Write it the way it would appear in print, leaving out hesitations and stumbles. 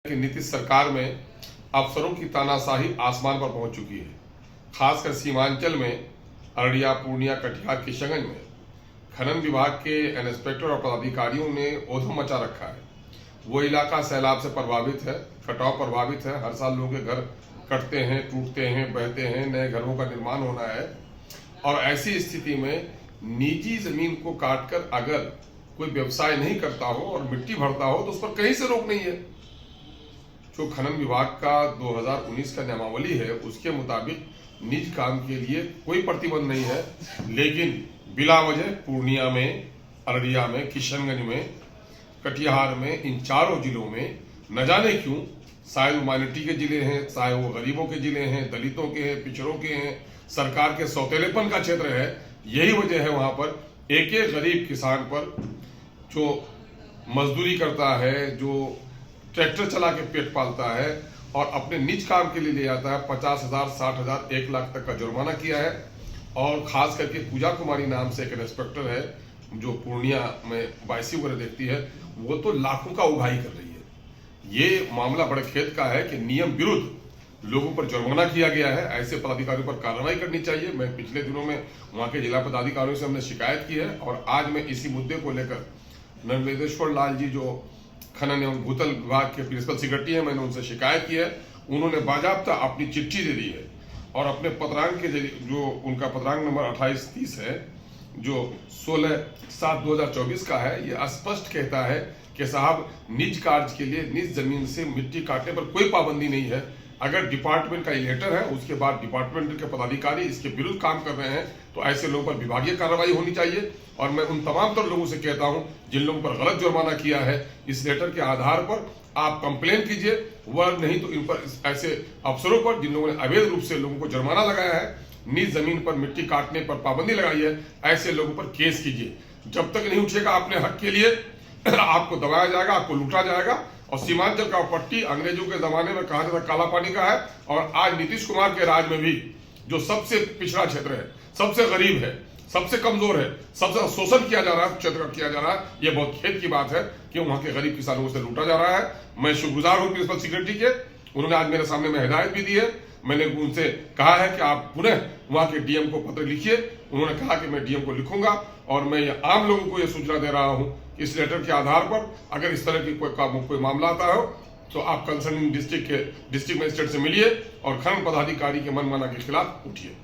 कि नीतीश सरकार में अफसरों की तानाशाही आसमान पर पहुंच चुकी है। खासकर सीमांचल में अररिया, पूर्णिया, कटिहार, किशनगंज में खनन विभाग के इंस्पेक्टर और पदाधिकारियों ने ऊधम मचा रखा है। वो इलाका सैलाब से प्रभावित है, कटाव प्रभावित है। हर साल लोगों के घर कटते हैं, टूटते हैं, बहते हैं, नए घरों का निर्माण होना है। और ऐसी स्थिति में निजी जमीन को काटकर अगर कोई व्यवसाय नहीं करता हो और मिट्टी भरता हो तो उस पर कहीं से रोक नहीं है। जो खनन विभाग का 2019 का नियमावली है उसके मुताबिक निज काम के लिए कोई प्रतिबंध नहीं है, लेकिन बिला वजह पूर्णिया में, अररिया में, किशनगंज में, कटिहार में, इन चारों जिलों में न जाने क्यों, शायद वो माइनॉरिटी के जिले हैं, चाहे वो गरीबों के जिले हैं, दलितों के हैं, पिछड़ों के हैं, सरकार के सौतेलेपन का क्षेत्र है। यही वजह है वहां पर एक एक गरीब किसान पर जो मजदूरी करता है, जो ट्रैक्टर चला के पेट पालता है और अपने निज काम के लिए ले जाता है, 50,000, 60,000, 1 लाख तक का जुर्माना किया है। और खास करके पूजा कुमारी नाम से एक इंस्पेक्टर है जो पूर्णिया में बाइसी वगैरह देखती है, वो तो लाखों का उगाही कर रही है। ये मामला बड़े खेद का है कि नियम विरुद्ध लोगों पर जुर्माना किया गया है। ऐसे पदाधिकारियों पर कार्रवाई करनी चाहिए। मैं पिछले दिनों में वहां के जिला पदाधिकारियों से हमने शिकायत की है और आज मैं इसी मुद्दे को लेकर नर्मदेश्वर लाल जी जो खनन एवं भूतल विभाग के प्रिंसिपल सेक्रेटरी है, मैंने उनसे शिकायत की है। उन्होंने बाजाबता अपनी चिट्ठी दे दी है और अपने पत्रांक के जरिए, जो उनका पत्रांक नंबर 2830 है, जो 16/7/2024 का है, ये स्पष्ट कहता है कि साहब निज कार्य के लिए निज जमीन से मिट्टी काटने पर कोई पाबंदी नहीं है। अगर डिपार्टमेंट का लेटर है, उसके बाद डिपार्टमेंट के पदाधिकारी इसके विरुद्ध काम कर रहे हैं तो ऐसे लोगों पर विभागीय कार्रवाई होनी चाहिए। और मैं उन तमाम तर लोगों से कहता हूं जिन लोगों पर गलत जुर्माना किया है, इस लेटर के आधार पर आप कंप्लेन कीजिए, वह नहीं तो इन पर ऐसे अफसरों पर जिन लोगों ने अवैध रूप से लोगों को जुर्माना लगाया है, निज जमीन पर मिट्टी काटने पर पाबंदी लगाई है, ऐसे लोगों पर केस कीजिए। जब तक नहीं उठेगा अपने हक के लिए आपको दबाया जाएगा, आपको लूटा जाएगा। और सीमांचल का पट्टी अंग्रेजों के जमाने में कहा जाता काला पानी का है और आज नीतीश कुमार के राज में भी जो सबसे पिछड़ा क्षेत्र है, सबसे गरीब है, सबसे कमजोर है, सबसे शोषण किया जा रहा है, क्षेत्र किया जा रहा है। ये बहुत खेद की बात है कि वहां के गरीब किसानों से लूटा जा रहा है। मैं शुक्रगुजार हूं प्रिंसिपल सेक्रेटरी के, उन्होंने आज मेरे सामने में हिदायत भी दी है। मैंने उनसे कहा है कि आप पुनः वहां के डीएम को पत्र लिखिए। उन्होंने कहा कि मैं डीएम को लिखूंगा और मैं आम लोगों को यह सूचना दे रहा हूं कि इस लेटर के आधार पर अगर इस तरह की कोई मामला आता हो तो आप कंसर्निंग डिस्ट्रिक्ट मजिस्ट्रेट से मिलिए और खनन पदाधिकारी के मनमाना के खिलाफ उठिए।